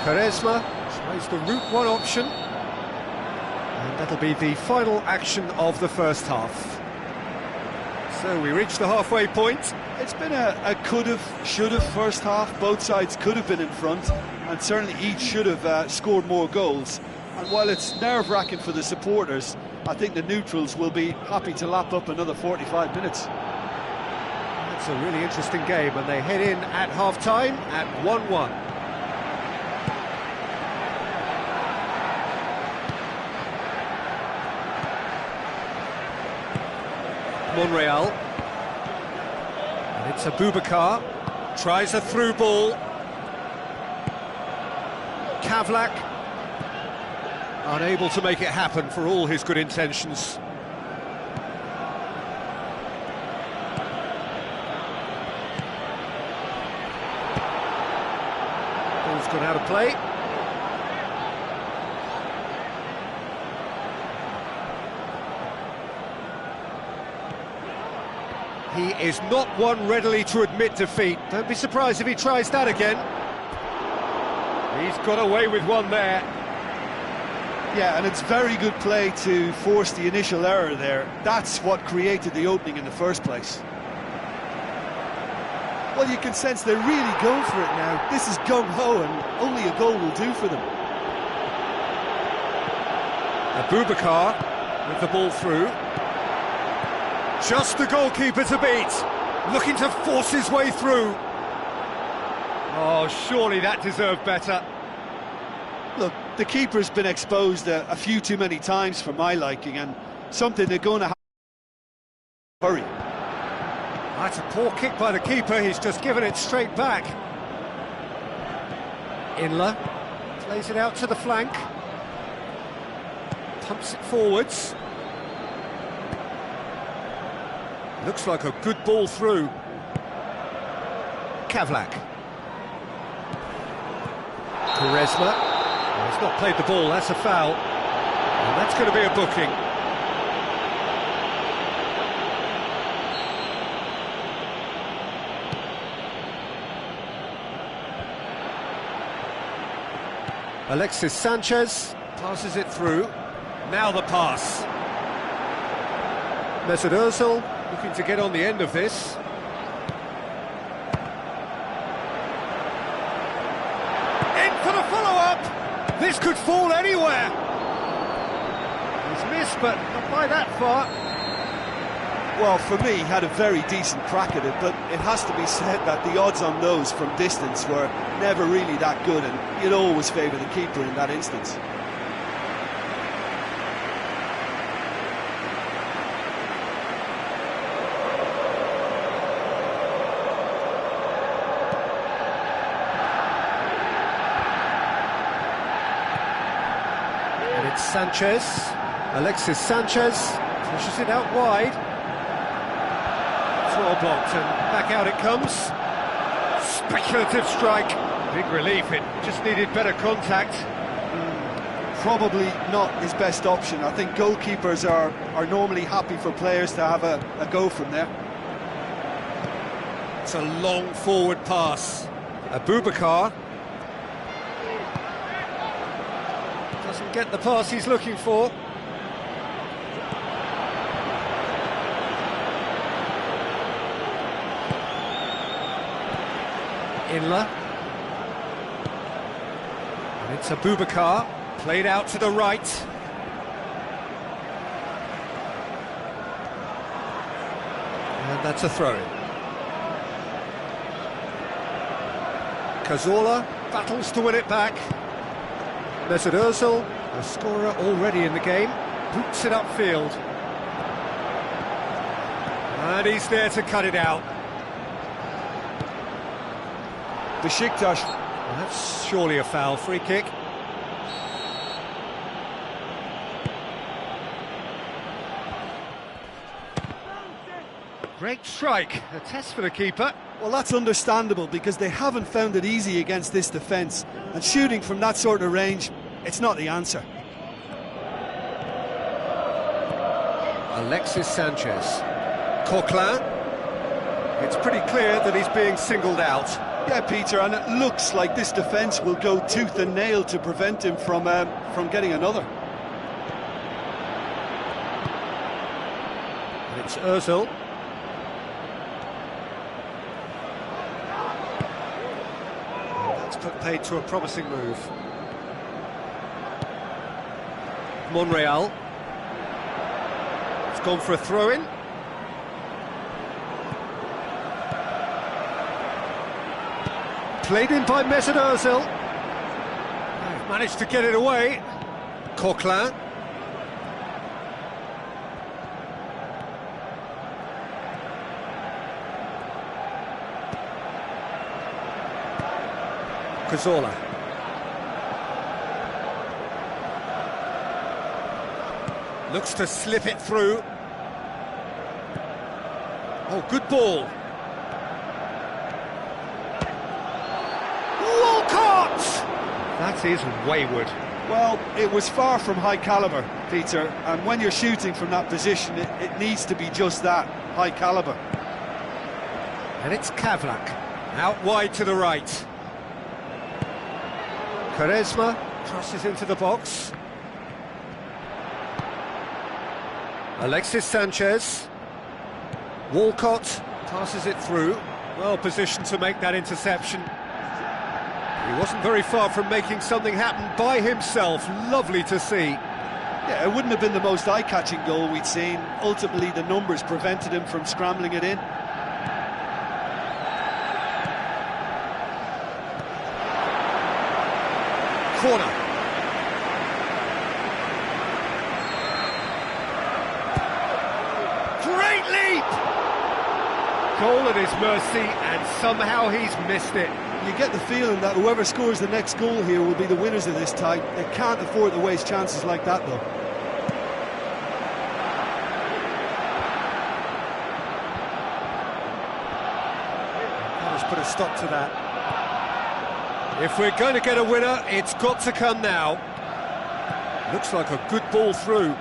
A: Quaresma tries the route one option. And that'll be the final action of the first half. So we reach the halfway point.
B: It's been a could-have, should-have first half. Both sides could have been in front, and certainly each should have scored more goals. And while it's nerve-wracking for the supporters, I think the neutrals will be happy to lap up another 45 minutes.
A: That's a really interesting game, and they head in at half-time at 1-1. Monreal, and it's Abubakar, tries a through ball. Kavlak, unable to make it happen for all his good intentions. Ball's gone out of play. He is not one readily to admit defeat. Don't be surprised if he tries that again. He's got away with one there.
B: Yeah, and it's very good play to force the initial error there. That's what created the opening in the first place. Well, you can sense they're really going for it now. This is gung-ho, and only a goal will do for them.
A: Abubakar with the ball through. Just the goalkeeper to beat, looking to force his way through. Oh, surely that deserved better.
B: Look, the keeper's been exposed a few too many times for my liking, and something they're going to have to hurry.
A: That's a poor kick by the keeper, he's just given it straight back. Inler plays it out to the flank. Pumps it forwards. Looks like a good ball through. Kavlak. Quaresma. Oh, he's not played the ball, that's a foul. And that's going to be a booking. Alexis Sanchez passes it through. Now the pass. Mesut Ozil looking to get on the end of this. In for the follow-up! This could fall anywhere! He's missed, but not by that far.
B: Well, for me, he had a very decent crack at it, but it has to be said that the odds on those from distance were never really that good, and you'd always favour the keeper in that instance.
A: It's Sanchez, Alexis Sanchez, pushes it out wide. It's well blocked and back out it comes. Speculative strike. Big relief, it just needed better contact.
B: Probably not his best option. I think goalkeepers are normally happy for players to have a go from there.
A: It's a long forward pass. Abubakar. Doesn't get the pass he's looking for. Inler. And it's Abubakar, played out to the right. And that's a throw-in. Cazorla battles to win it back. Mesut Ozil, a scorer already in the game, boots it upfield. And he's there to cut it out.
B: Besiktas.
A: Well, that's surely a foul, free kick. Great strike, a test for the keeper.
B: Well, that's understandable because they haven't found it easy against this defence, and shooting from that sort of range, it's not the answer.
A: Alexis Sanchez. Coquelin. It's pretty clear that he's being singled out.
B: Yeah, Peter, and it looks like this defence will go tooth and nail to prevent him from getting another.
A: And it's Ozil. That's put paid to a promising move. Monreal. It's gone for a throw-in. Played in by Mesut Ozil. They've managed to get it away. Coquelin. Cazorla. Looks to slip it through. Oh, good ball. That is wayward.
B: Well, it was far from high calibre, Peter, and when you're shooting from that position, it needs to be just that, high calibre.
A: And it's Kavlak, out wide to the right. Quaresma crosses into the box. Alexis Sanchez. Walcott passes it through. Well positioned to make that interception. He wasn't very far from making something happen by himself. Lovely to see.
B: Yeah, it wouldn't have been the most eye-catching goal we'd seen. Ultimately, the numbers prevented him from scrambling it in.
A: Corner. Great leap! Goal at his mercy, and somehow he's missed it.
B: You get the feeling that whoever scores the next goal here will be the winners of this tie. They can't afford to waste chances like that, though.
A: Let's put a stop to that. If we're going to get a winner, it's got to come now. Looks like a good ball through.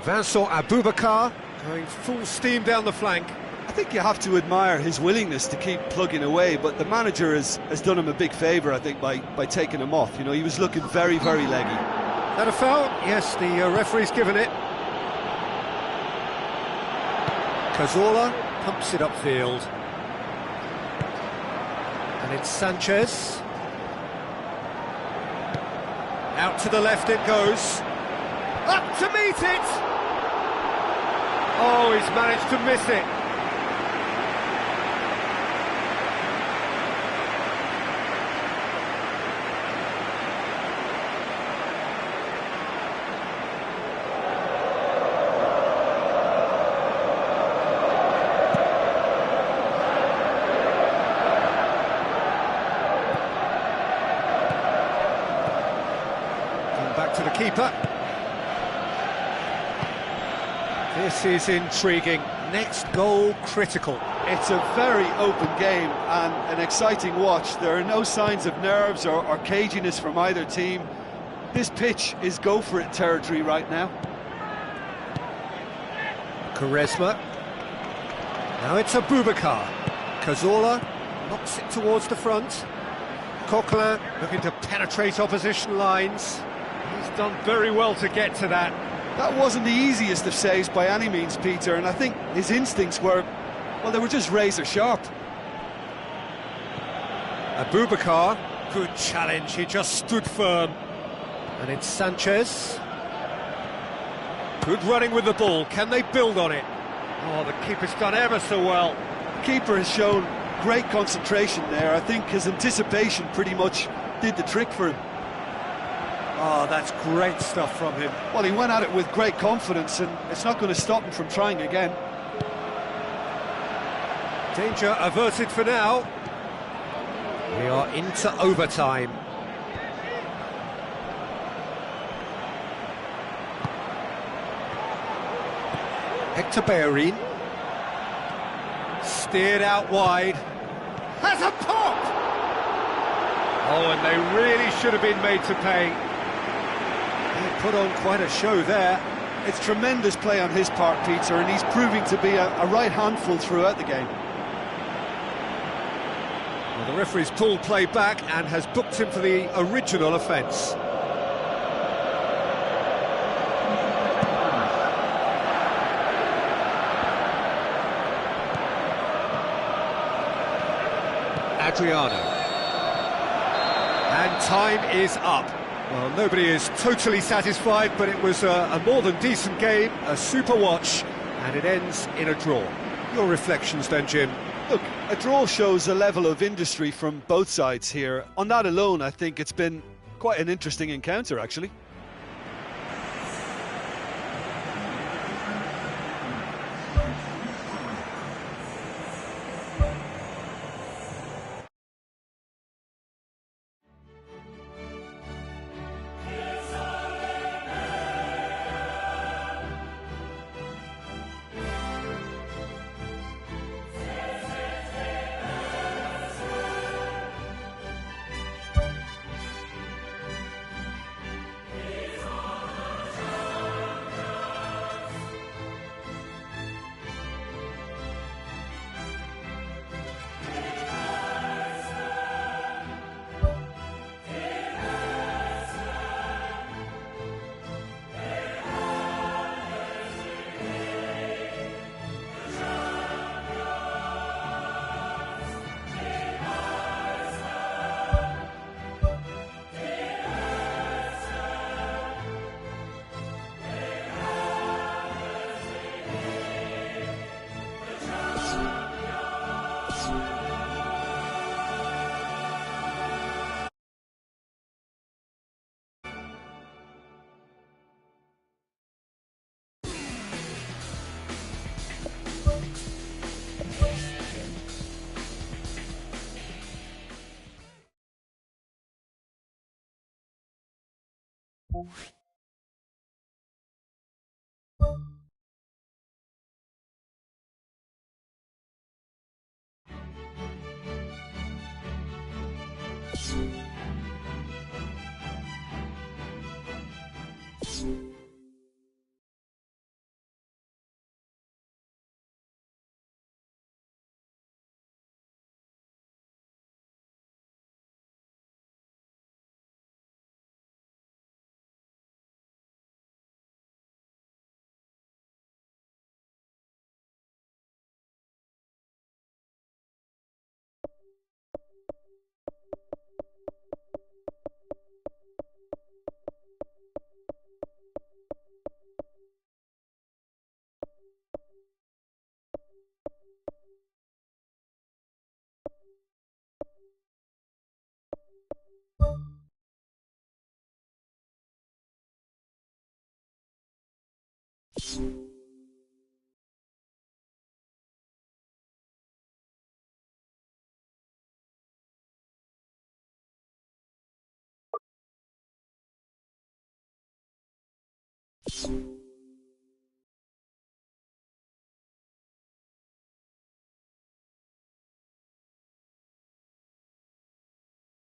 A: Vincent Aboubakar going full steam down the flank.
B: I think you have to admire his willingness to keep plugging away, but the manager has done him a big favour, I think, by taking him off. You know, he was looking very, very leggy.
A: That a foul? Yes, the referee's given it. Cazorla pumps it upfield. And it's Sanchez. Out to the left it goes. Up to meet it! Oh, he's managed to miss it. Come back to the keeper. This is intriguing. Next goal critical.
B: It's a very open game and an exciting watch. There are no signs of nerves or caginess from either team. This pitch is go-for-it territory right now.
A: Quaresma. Now it's Aboubakar. Cazorla knocks it towards the front. Coquelin looking to penetrate opposition lines. He's done very well to get to that.
B: That wasn't the easiest of saves by any means, Peter, and I think his instincts were, well, they were just razor sharp.
A: Aboubakar, good challenge, he just stood firm. And it's Sanchez. Good running with the ball, can they build on it? Oh, the keeper's done ever so well.
B: The keeper has shown great concentration there. I think his anticipation pretty much did the trick for him.
A: Oh, that's great stuff from him.
B: Well, he went at it with great confidence, and it's not going to stop him from trying again.
A: Danger averted for now. We are into overtime. Hector Bellerin. Steered out wide. Has a pop! Oh, and they really should have been made to pay.
B: He put on quite a show there. It's tremendous play on his part, Peter, and he's proving to be a right handful throughout the game.
A: Well, the referee's pulled play back and has booked him for the original offence. Adriano. And time is up. Well, nobody is totally satisfied, but it was a more than decent game, a super watch, and it ends in a draw. Your reflections then, Jim?
B: Look, a draw shows a level of industry from both sides here. On that alone, I think it's been quite an interesting encounter, actually.